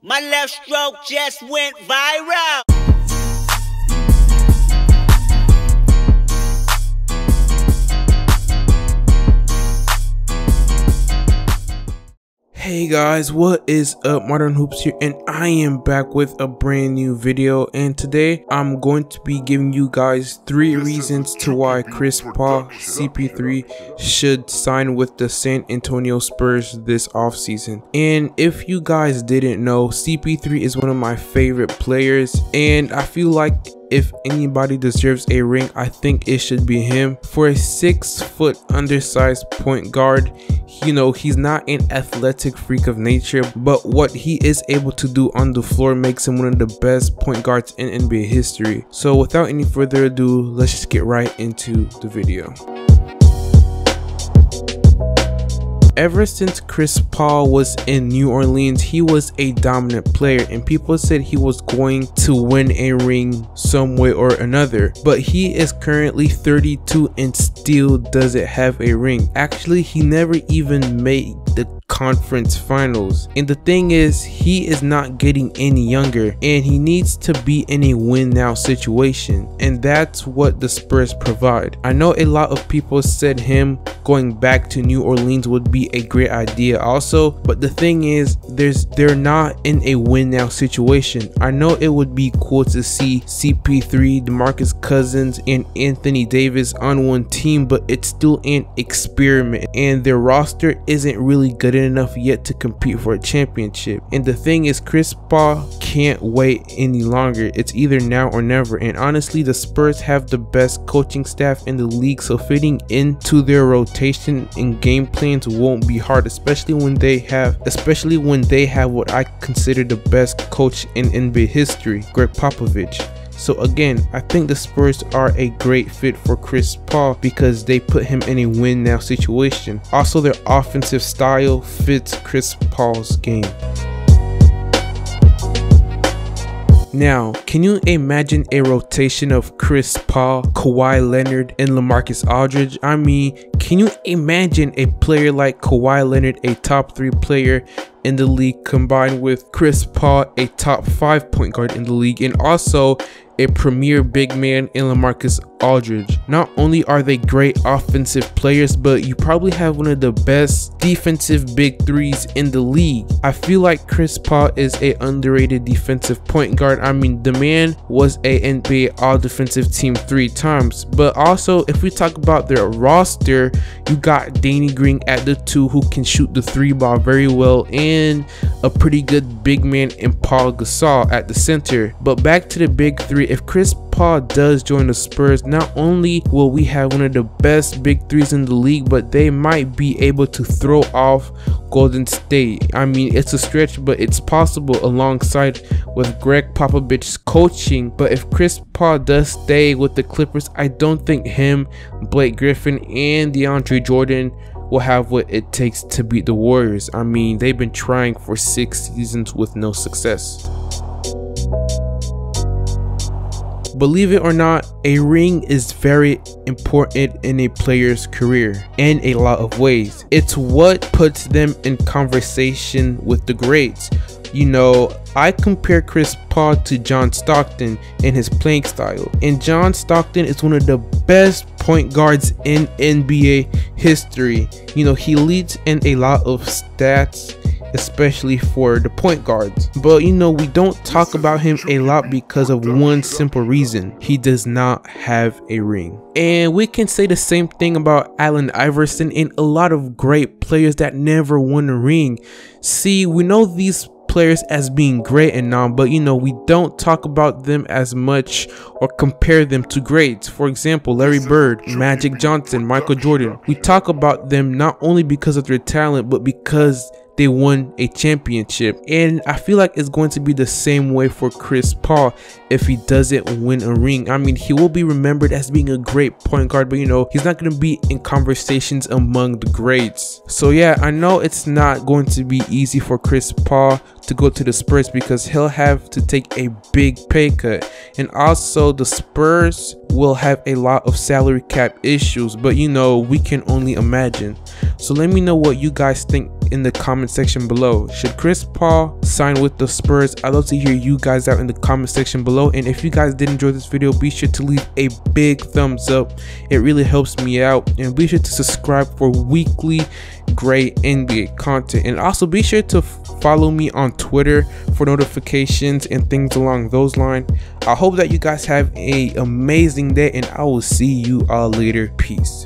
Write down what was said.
My left stroke just went viral. Hey guys, what is up? Modern Hoops here, and I am back with a brand new video. And today I'm going to be giving you guys 3 reasons to why Chris Paul CP3 should sign with the San Antonio Spurs this offseason. And if you guys didn't know, CP3 is one of my favorite players, and I feel like if anybody deserves a ring, I think it should be him. For a 6-foot undersized point guard, you know, he's not an athletic freak of nature, but what he is able to do on the floor makes him one of the best point guards in NBA history. So without any further ado, let's just get right into the video. Ever since Chris Paul was in New Orleans, he was a dominant player, and people said he was going to win a ring some way or another. But he is currently 32 and still doesn't have a ring. Actually, he never even made the conference finals. And the thing is, he is not getting any younger, and he needs to be in a win now situation, and that's what the Spurs provide. I know a lot of people said him going back to New Orleans would be a great idea also, but the thing is, they're not in a win now situation. I know it would be cool to see CP3, DeMarcus Cousins, and Anthony Davis on one team, but it's still an experiment, and their roster isn't really good enough yet to compete for a championship. And the thing is, Chris Paul can't wait any longer. It's either now or never, and honestly, the Spurs have the best coaching staff in the league, so fitting into their rotation and game plans won't be hard, especially when they have what I consider the best coach in NBA history, Greg Popovich. So again, I think the Spurs are a great fit for Chris Paul because they put him in a win now situation. Also, their offensive style fits Chris Paul's game. Now, can you imagine a rotation of Chris Paul, Kawhi Leonard, and LaMarcus Aldridge? I mean, can you imagine a player like Kawhi Leonard, a top 3 player in the league, combined with Chris Paul, a top 5 point guard in the league, and also a premier big man in LaMarcus Aldridge? Not only are they great offensive players, but you probably have one of the best defensive big 3s in the league. I feel like Chris Paul is a underrated defensive point guard. I mean, the man was a NBA all defensive team 3 times. But also, if we talk about their roster, you got Danny Green at the 2 who can shoot the 3 ball very well, and a pretty good big man in Paul Gasol at the center. But back to the big 3, if Chris Paul does join the Spurs, not only will we have one of the best big 3s in the league, but they might be able to throw off Golden State. I mean, it's a stretch, but it's possible alongside with Greg Popovich's coaching. But if Chris Paul does stay with the Clippers, I don't think him, Blake Griffin, and DeAndre Jordan will have what it takes to beat the Warriors. I mean, they've been trying for 6 seasons with no success. Believe it or not, a ring is very important in a player's career in a lot of ways. It's what puts them in conversation with the greats. You know, I compare Chris Paul to John Stockton in his playing style, and John Stockton is one of the best point guards in NBA history. You know, he leads in a lot of stats, especially for the point guards, but you know, we don't talk about him a lot because of one simple reason: he does not have a ring. And we can say the same thing about Allen Iverson and a lot of great players that never won a ring. See, we know these players as being great and all, but you know, we don't talk about them as much or compare them to greats. For example, Larry Bird, Magic Johnson, Michael Jordan. We talk about them not only because of their talent, but because they won a championship. And I feel like it's going to be the same way for Chris Paul if he doesn't win a ring. I mean, he will be remembered as being a great point guard, but you know, he's not going to be in conversations among the greats. So yeah, I know it's not going to be easy for Chris Paul to go to the Spurs because he'll have to take a big pay cut, and also the Spurs will have a lot of salary cap issues, but you know, we can only imagine. So let me know what you guys think in the comment section below. Should Chris Paul sign with the Spurs? I'd love to hear you guys out in the comment section below. And if you guys did enjoy this video, be sure to leave a big thumbs up. It really helps me out. And be sure to subscribe for weekly great NBA content. And also be sure to follow me on Twitter for notifications and things along those lines. I hope that you guys have an amazing day, and I will see you all later. Peace.